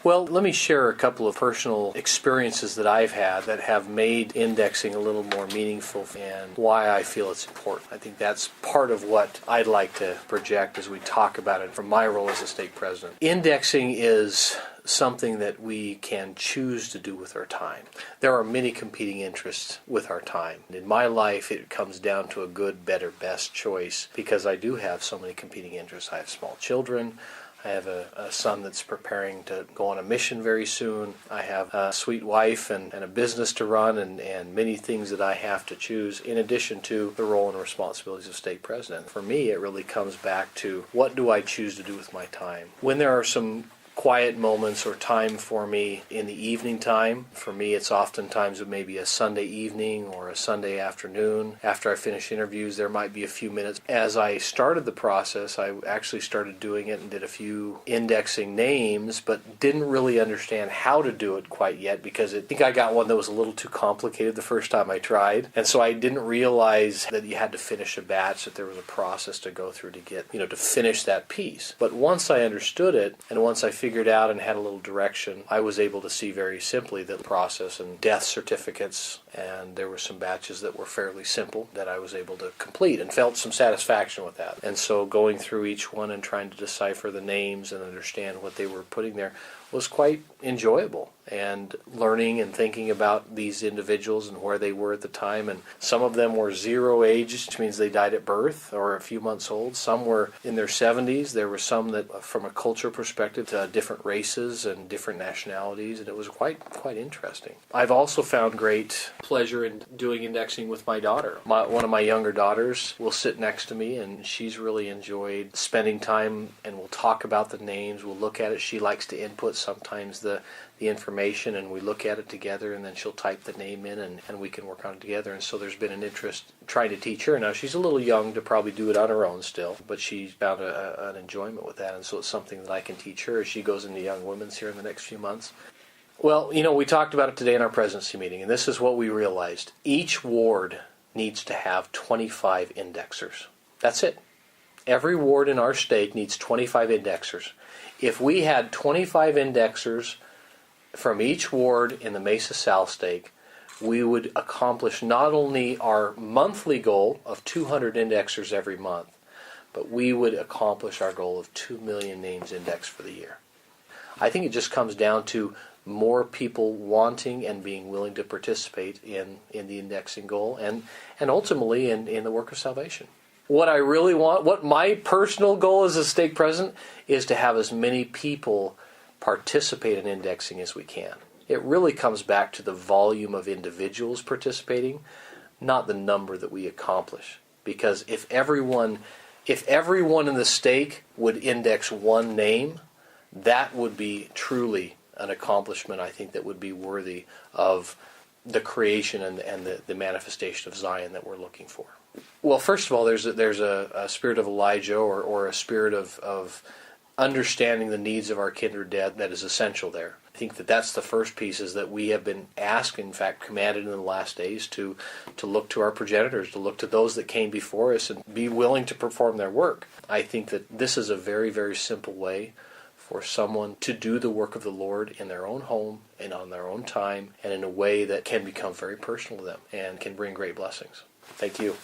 Well, let me share a couple of personal experiences that I've had that have made indexing a little more meaningful and why I feel it's important. I think that's part of what I'd like to project as we talk about it from my role as a stake president. Indexing is something that we can choose to do with our time. There are many competing interests with our time. In my life, it comes down to a good, better, best choice because I do have so many competing interests. I have small children. I have a son that's preparing to go on a mission very soon. I have a sweet wife and a business to run and many things that I have to choose in addition to the role and responsibilities of stake president. For me, it really comes back to what do I choose to do with my time? When there are some quiet moments or time for me in the evening time. For me, it's oftentimes maybe a Sunday evening or a Sunday afternoon. After I finish interviews, there might be a few minutes. As I started the process, I actually started doing it and did a few indexing names, but didn't really understand how to do it quite yet because I think I got one that was a little too complicated the first time I tried. And so I didn't realize that you had to finish a batch, that there was a process to go through to get, to finish that piece. But once I understood it and once I figured out and had a little direction, I was able to see very simply the process and death certificates, and there were some batches that were fairly simple that I was able to complete and felt some satisfaction with that. And so going through each one and trying to decipher the names and understand what they were putting there was quite enjoyable, and learning and thinking about these individuals and where they were at the time. And some of them were zero age, which means they died at birth or a few months old. Some were in their 70s. There were some that, from a culture perspective, different races and different nationalities, and it was quite interesting. I've also found great pleasure in doing indexing with my daughter. One of my younger daughters will sit next to me, and she's really enjoyed spending time, and we'll talk about the names, we'll look at it. She likes to input sometimes the information, and we look at it together, and then she'll type the name in, and we can work on it together. And so there's been an interest trying to teach her. Now, she's a little young to probably do it on her own still, but she's found an enjoyment with that, and so it's something that I can teach her as she goes into Young Women's here in the next few months. Well, we talked about it today in our presidency meeting, and this is what we realized. Each ward needs to have 25 indexers. That's it. Every ward in our stake needs 25 indexers. If we had 25 indexers from each ward in the Mesa South stake, we would accomplish not only our monthly goal of 200 indexers every month, but we would accomplish our goal of 2 million names indexed for the year. I think it just comes down to more people wanting and being willing to participate in the indexing goal and ultimately in the work of salvation. What I really want, what my personal goal as a stake president, is to have as many people participate in indexing as we can. It really comes back to the volume of individuals participating, not the number that we accomplish. Because if everyone in the stake would index one name, that would be truly an accomplishment, I think, that would be worthy of the creation and the manifestation of Zion that we're looking for. Well, first of all, there's a spirit of Elijah or a spirit of understanding the needs of our kindred dead that is essential there. I think that's the first piece, is that we have been asked, in fact commanded in the last days, to look to our progenitors, to look to those that came before us and be willing to perform their work. I think that this is a very, very simple way for someone to do the work of the Lord in their own home and on their own time and in a way that can become very personal to them and can bring great blessings. Thank you.